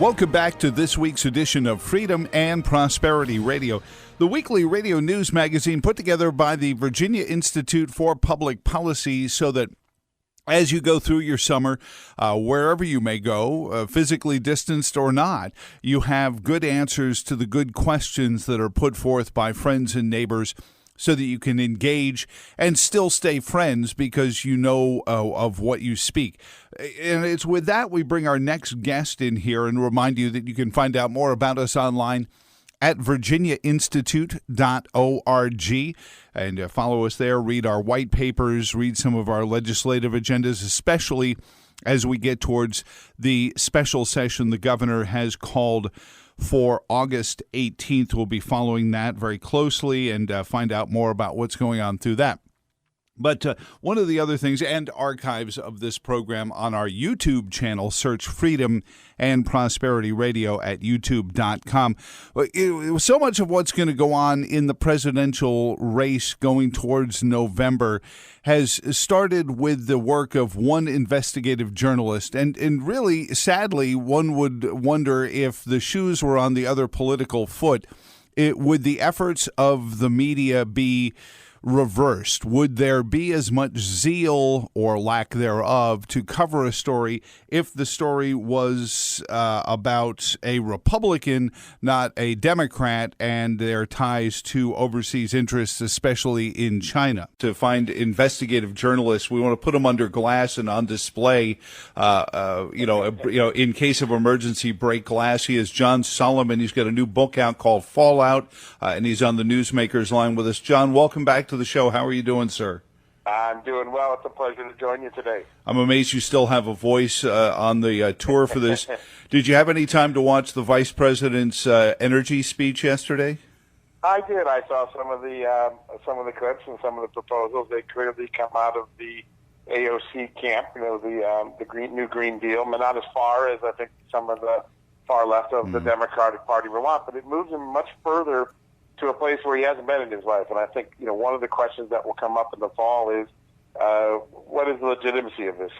Welcome back to this week's edition of Freedom and Prosperity Radio, the weekly radio news magazine put together by the Virginia Institute for Public Policy so that as you go through your summer, wherever you may go, physically distanced or not, you have good answers to the good questions that are put forth by friends and neighbors so that you can engage and still stay friends because you know of what you speak. And it's with that we bring our next guest in here and remind you that you can find out more about us online at virginiainstitute.org and follow us there, read our white papers, read some of our legislative agendas, especially as we get towards the special session the governor has called for August 18th. We'll be following that very closely and find out more about what's going on through that. But one of the other things, and archives of this program on our YouTube channel, search Freedom and Prosperity Radio at youtube.com. So much of what's going to go on in the presidential race going towards November has started with the work of one investigative journalist. And really, sadly, one would wonder if the shoes were on the other political foot. Would the efforts of the media be reversed? Would there be as much zeal or lack thereof to cover a story if the story was about a Republican, not a Democrat, and their ties to overseas interests, especially in China? To find investigative journalists, we want to put them under glass and on display. In case of emergency, break glass. He is John Solomon. He's got a new book out called Fallout, and he's on the Newsmakers line with us. John, welcome back to the show. How are you doing, sir? I'm doing well. It's a pleasure to join you today. I'm amazed you still have a voice on the tour for this. Did you have any time to watch the Vice President's energy speech yesterday? I did. I saw some of the clips and some of the proposals. They clearly come out of the AOC camp, the new Green Deal, but not as far as I think some of the far left of the Democratic Party will want. But it moves him much further to a place where he hasn't been in his life. And I think, one of the questions that will come up in the fall is, what is the legitimacy of this?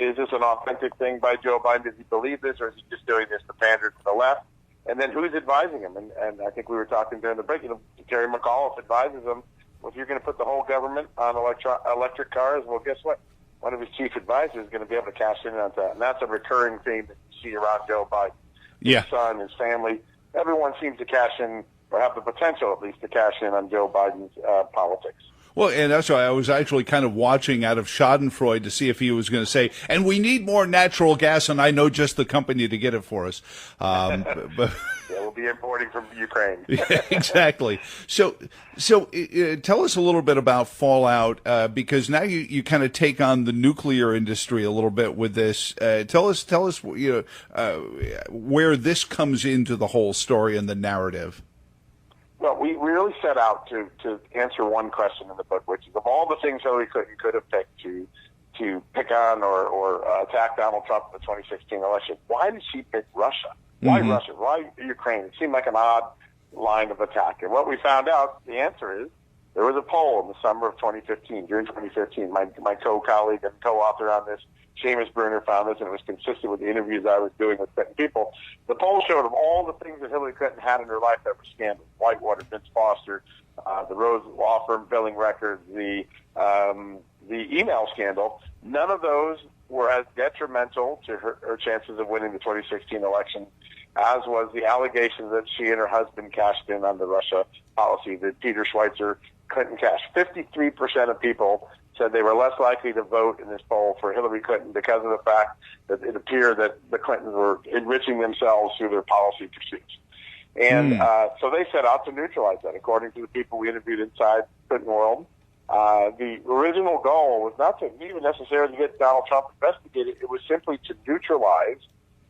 Is this an authentic thing by Joe Biden? Does he believe this, or is he just doing this to pander to the left? And then who's advising him? And I think we were talking during the break, Terry McAuliffe advises him, well, if you're going to put the whole government on electric cars, well, guess what? One of his chief advisors is going to be able to cash in on that. And that's a recurring theme that you see around Joe Biden. Yeah. His son, his family, everyone seems to cash in, or have the potential at least to cash in on Joe Biden's politics. Well, and that's why I was actually kind of watching out of Schadenfreude to see if he was going to say, and we need more natural gas, and I know just the company to get it for us. But we'll be importing from Ukraine. Yeah, exactly. So tell us a little bit about Fallout, because now you kind of take on the nuclear industry a little bit with this. Tell us, where this comes into the whole story and the narrative. Well, we really set out to answer one question in the book, which is of all the things Hillary Clinton could have picked to pick on or attack Donald Trump in the 2016 election, why did she pick Russia? Why Russia? Why Ukraine? It seemed like an odd line of attack. And what we found out, the answer is, there was a poll in the summer of 2015, June 2015. My co-colleague and co-author on this, Seamus Bruner, found this, and it was consistent with the interviews I was doing with Clinton people. The poll showed of all the things that Hillary Clinton had in her life that were scandals: Whitewater, Vince Foster, the Rose Law Firm billing records, the email scandal. None of those were as detrimental to her chances of winning the 2016 election as was the allegation that she and her husband cashed in on the Russia policy, that Peter Schweitzer Clinton cashed. 53% of people said they were less likely to vote in this poll for Hillary Clinton because of the fact that it appeared that the Clintons were enriching themselves through their policy pursuits. And so they set out to neutralize that, according to the people we interviewed inside Clinton World. The original goal was not to even necessarily get Donald Trump investigated. It was simply to neutralize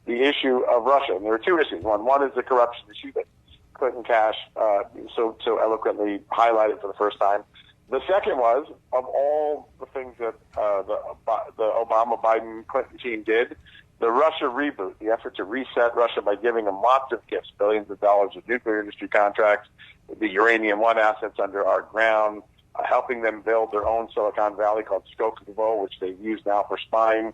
the issue of Russia. And there are two issues. One is the corruption issue that Clinton Cash so eloquently highlighted for the first time. The second was, of all the things that the Obama, Biden, Clinton team did, the Russia reboot, the effort to reset Russia by giving them lots of gifts, billions of dollars of nuclear industry contracts, the Uranium One assets under our ground, helping them build their own Silicon Valley called Skokovo, which they've used now for spying.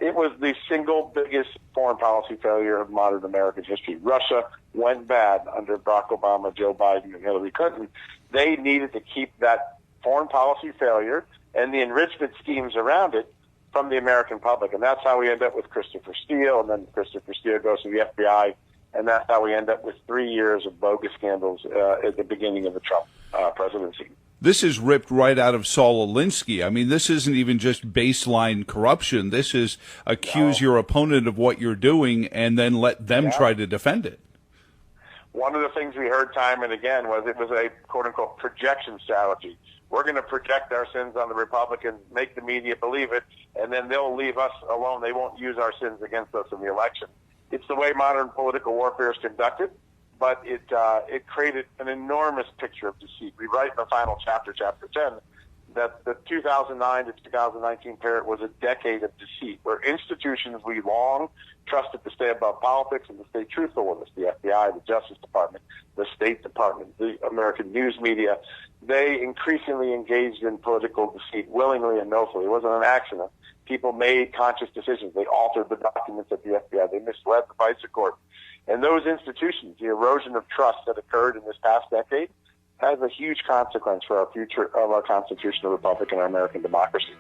It was the single biggest foreign policy failure of modern American history. Russia went bad under Barack Obama, Joe Biden, and Hillary Clinton. They needed to keep that foreign policy failure and the enrichment schemes around it from the American public. And that's how we end up with Christopher Steele, and then Christopher Steele goes to the FBI, and that's how we end up with 3 years of bogus scandals at the beginning of the Trump presidency. This is ripped right out of Saul Alinsky. I mean, this isn't even just baseline corruption. This is accuse your opponent of what you're doing and then let them try to defend it. One of the things we heard time and again was it was a quote-unquote projection strategy. We're going to project our sins on the Republicans, make the media believe it, and then they'll leave us alone. They won't use our sins against us in the election. It's the way modern political warfare is conducted, but it created an enormous picture of deceit. We write in the final chapter, chapter 10, that the 2009 to 2019 period was a decade of deceit, where institutions we long trusted to stay above politics and to stay truthful with us, the FBI, the Justice Department, the State Department, the American news media, they increasingly engaged in political deceit willingly and knowingly. It wasn't an accident. People made conscious decisions. They altered the documents at the FBI. They misled the FISA court. And those institutions, the erosion of trust that occurred in this past decade, has a huge consequence for our future of our constitutional republic and our American democracy.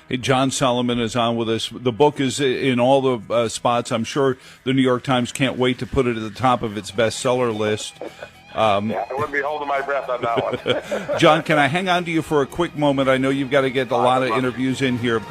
Hey, John Solomon is on with us. The book is in all the spots. I'm sure the New York Times can't wait to put it at the top of its bestseller list. I wouldn't be holding my breath on that one. John, can I hang on to you for a quick moment? I know you've got to get a lot of interviews in here.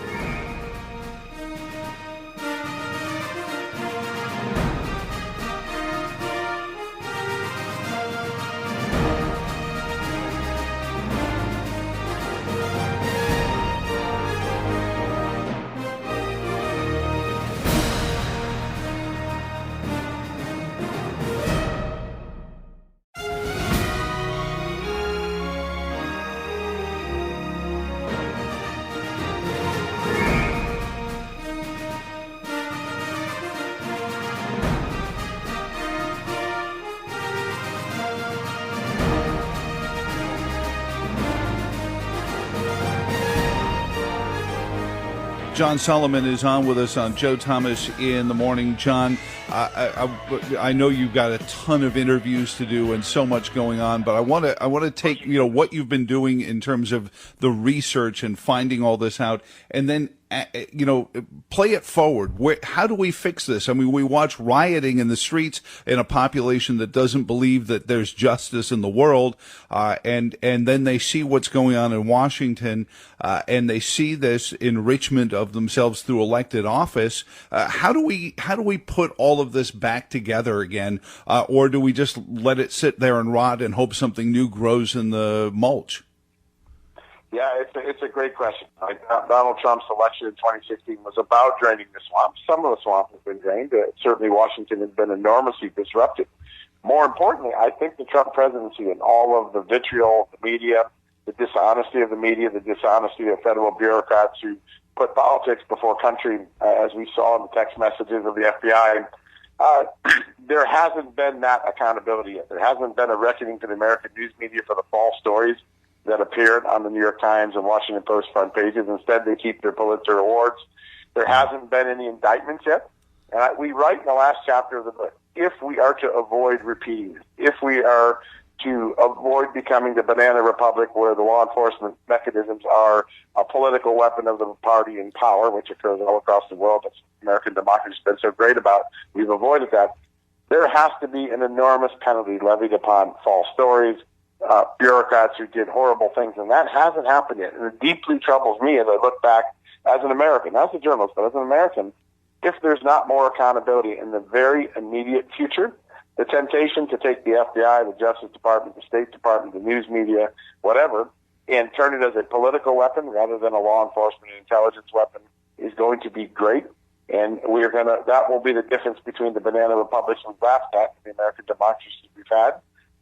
John Solomon is on with us on Joe Thomas in the Morning. John, I know you've got a ton of interviews to do and so much going on, but I want to take what you've been doing in terms of the research and finding all this out, and then play it forward. How do we fix this? I mean, we watch rioting in the streets in a population that doesn't believe that there's justice in the world, and then they see what's going on in Washington, and they see this enrichment of themselves through elected office. How do we put all of this back together again, or do we just let it sit there and rot and hope something new grows in the mulch? Yeah, it's a great question. Donald Trump's election in 2016 was about draining the swamp. Some of the swamp has been drained. Certainly Washington has been enormously disrupted. More importantly, I think the Trump presidency and all of the vitriol of the media, the dishonesty of the media, the dishonesty of federal bureaucrats who put politics before country, as we saw in the text messages of the FBI, there hasn't been that accountability yet. There hasn't been a reckoning to the American news media for the false stories that appeared on the New York Times and Washington Post front pages. Instead, they keep their Pulitzer Awards. There hasn't been any indictments yet. And we write in the last chapter of the book, if we are to avoid repeating this, if we are to avoid becoming the banana republic where the law enforcement mechanisms are a political weapon of the party in power, which occurs all across the world, as American democracy has been so great about, we've avoided that. There has to be an enormous penalty levied upon false stories, bureaucrats who did horrible things, and that hasn't happened yet. And it deeply troubles me as I look back as an American, not as a journalist, but as an American, if there's not more accountability in the very immediate future, the temptation to take the FBI, the Justice Department, the State Department, the news media, whatever, and turn it as a political weapon rather than a law enforcement and intelligence weapon is going to be great. And that will be the difference between the banana republics we've laughed at and the American democracy we've had.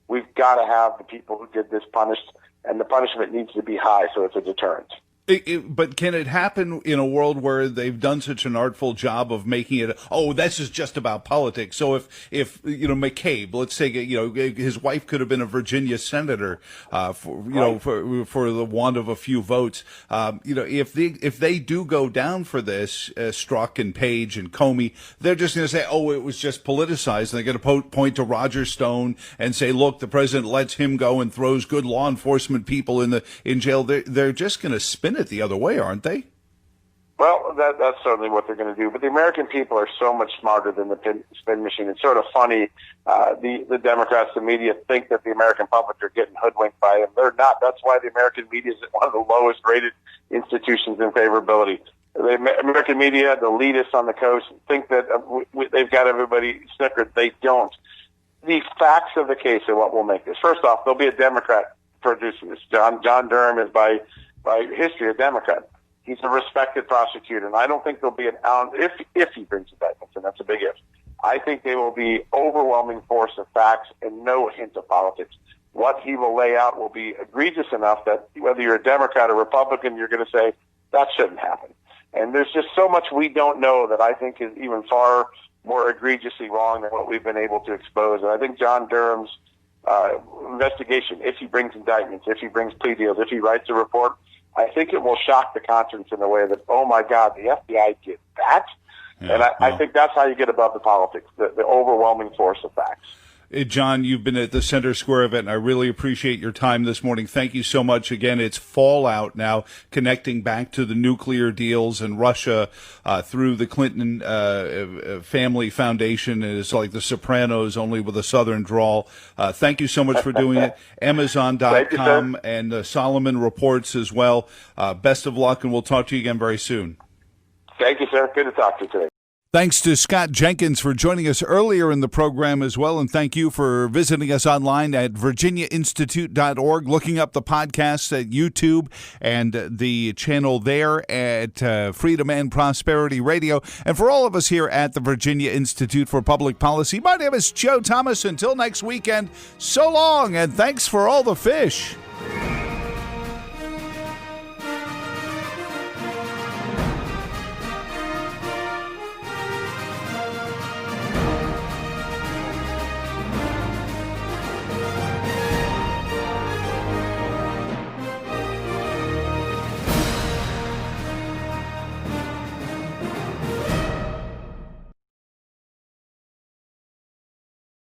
We've got to have the people who did this punished, and the punishment needs to be high so it's a deterrent. But can it happen in a world where they've done such an artful job of making it, this is just about politics? So if McCabe, let's say, his wife could have been a Virginia senator, for the want of a few votes. If they do go down for this, Strzok and Page and Comey, they're just going to say, it was just politicized. And they're going to point to Roger Stone and say, look, the president lets him go and throws good law enforcement people in jail. They're just going to spin it the other way, aren't they? Well, that's certainly what they're going to do. But the American people are so much smarter than the spin machine. It's sort of funny. The Democrats, the media, think that the American public are getting hoodwinked by them. They're not. That's why the American media is one of the lowest rated institutions in favorability. The American media, the elitists on the coast, think that they've got everybody snickered. They don't. The facts of the case are what will make this. First off, there'll be a Democrat producing this. John Durham is by history a Democrat. He's a respected prosecutor, and I don't think there'll be an ounce, if he brings indictments, and that's a big if. I think they will be overwhelming force of facts and no hint of politics. What he will lay out will be egregious enough that whether you're a Democrat or Republican, you're going to say that shouldn't happen. And there's just so much we don't know that I think is even far more egregiously wrong than what we've been able to expose. And I think John Durham's investigation, if he brings indictments, if he brings plea deals, if he writes a report, I think it will shock the conscience in a way that, oh my God, the FBI did that? Yeah, and I think that's how you get above the politics, the overwhelming force of facts. John, you've been at the Center Square event, and I really appreciate your time this morning. Thank you so much. Again, it's fallout now, connecting back to the nuclear deals and Russia through the Clinton family foundation. It's like The Sopranos, only with a Southern drawl. Thank you so much for doing it. Amazon.com and Solomon Reports as well. Best of luck, and we'll talk to you again very soon. Thank you, sir. Good to talk to you today. Thanks to Scott Jenkins for joining us earlier in the program as well, and thank you for visiting us online at virginiainstitute.org, looking up the podcasts at YouTube and the channel there at Freedom and Prosperity Radio. And for all of us here at the Virginia Institute for Public Policy, my name is Joe Thomas. Until next weekend, so long, and thanks for all the fish.